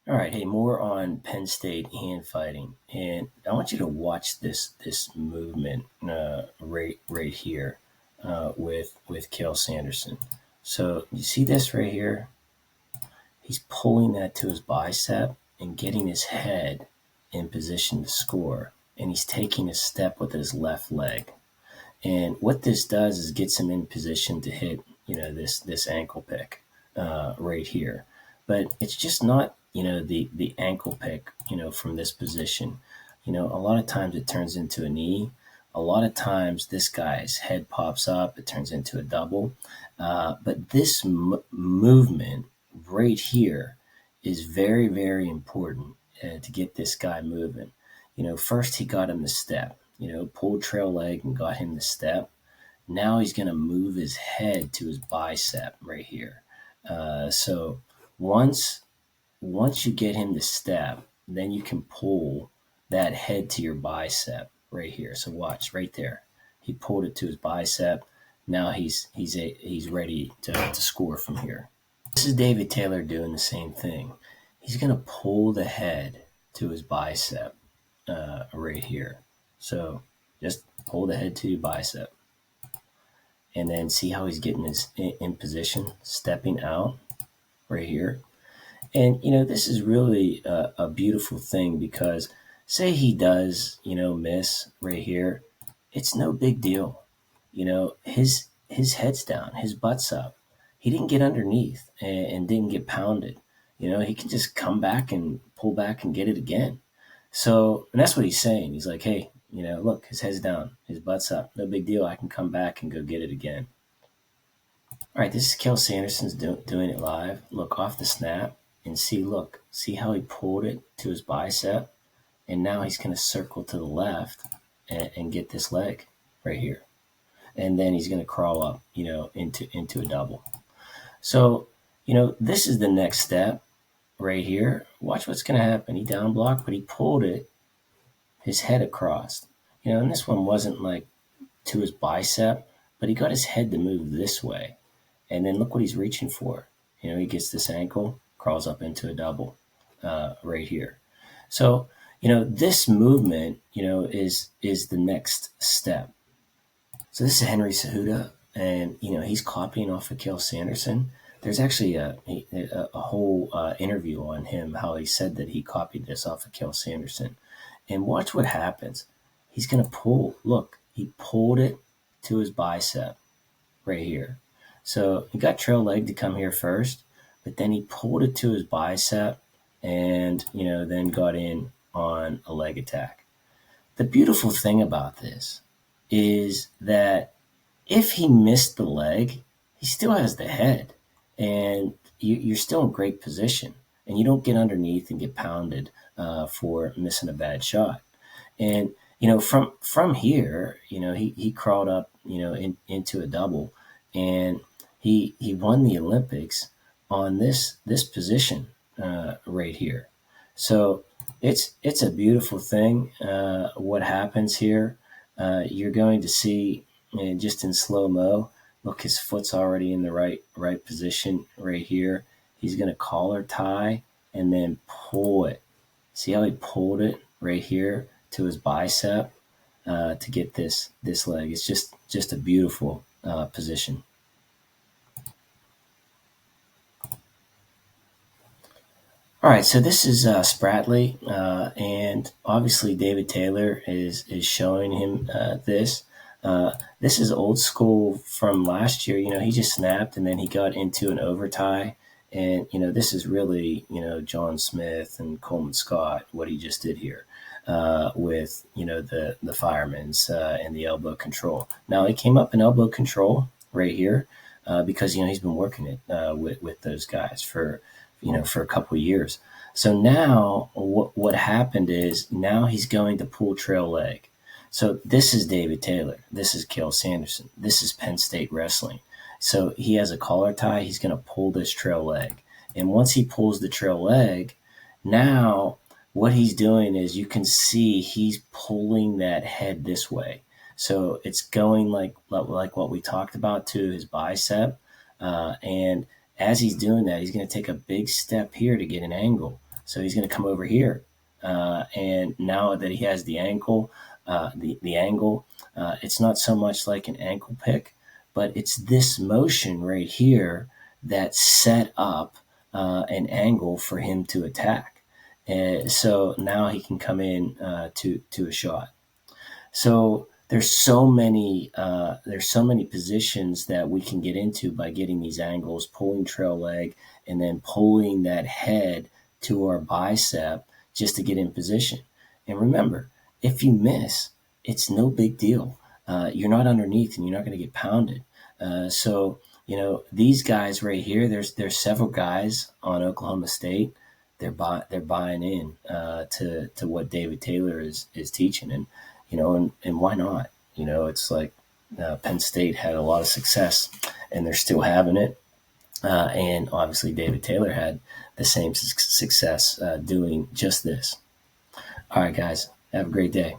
All right, hey, more on Penn State hand fighting, and I want you to watch this movement right here with Kel Sanderson. So you see this right here? He's pulling that to his bicep and getting his head in position to score, and he's taking a step with his left leg. And what this does is gets him in position to hit, this ankle pick right here. But it's just not, the ankle pick, from this position. A lot of times it turns into a knee. A lot of times this guy's head pops up, it turns into a double. But this movement right here is very, very important to get this guy moving. First he got him to step, pulled trail leg and got him to step. Now he's going to move his head to his bicep right here. So once once you get him to step, then you can pull that head to your bicep right here. So watch right there. He pulled it to his bicep. Now he's ready to score from here. This is David Taylor doing the same thing. He's going to pull the head to his bicep right here. So just pull the head to your bicep, and then see how he's getting his in position, stepping out right here. And this is really a beautiful thing because say he does, miss right here, it's no big deal. His head's down, his butt's up. He didn't get underneath and didn't get pounded. He can just come back and pull back and get it again. So, and that's what he's saying. He's like, hey, look, his head's down, his butt's up. No big deal. I can come back and go get it again. All right, this is Kel Sanderson's doing it live. Look off the snap and see how he pulled it to his bicep, and now he's going to circle to the left and get this leg right here, and then he's going to crawl up, into a double. So, this is the next step right here. Watch what's going to happen. He down blocked, but he pulled it, his head across. And this one wasn't like to his bicep, but he got his head to move this way. And then look what he's reaching for. He gets this ankle, crawls up into a double right here. So, this movement, is the next step. So this is Henry Cejudo, and he's copying off of Kel Sanderson. There's actually a whole interview on him, how he said that he copied this off of Kel Sanderson. And watch what happens. He's going to pull. Look, he pulled it to his bicep right here. So he got trail leg to come here first, but then he pulled it to his bicep and, then got in on a leg attack. The beautiful thing about this is that if he missed the leg, he still has the head, and you're still in great position, and you don't get underneath and get pounded for missing a bad shot. And from here, he crawled up, into a double, and he won the Olympics on this position right here. So it's a beautiful thing. What happens here? You're going to see just in slow mo. Look, his foot's already in the right position right here. He's going to collar tie and then pull it. See how he pulled it right here to his bicep to get this leg. It's just a beautiful position. All right, so this is Spratley, and obviously David Taylor is showing him this. This is old school from last year. He just snapped and then he got into an overtie, and this is really John Smith and Coleman Scott what he just did here with the firemen's and the elbow control. Now he came up in elbow control right here because he's been working it with those guys for a couple of years. So now what happened is now he's going to pull trail leg. So this is David Taylor. This is Kel Sanderson. This is Penn State wrestling. So he has a collar tie. He's going to pull this trail leg. And once he pulls the trail leg, now what he's doing is you can see he's pulling that head this way. So it's going like what we talked about to his bicep. And as he's doing that, he's going to take a big step here to get an angle. So he's going to come over here. And now that he has the ankle, the angle, it's not so much like an ankle pick, but it's this motion right here that set up an angle for him to attack. And so now he can come in to a shot. So there's so many positions that we can get into by getting these angles, pulling trail leg, and then pulling that head to our bicep just to get in position. And remember, if you miss, it's no big deal. You're not underneath, and you're not going to get pounded. So these guys right here. There's several guys on Oklahoma State. They're buying in to what David Taylor is teaching, and why not? It's like Penn State had a lot of success, and they're still having it. And obviously, David Taylor had the same success doing just this. All right, guys, have a great day.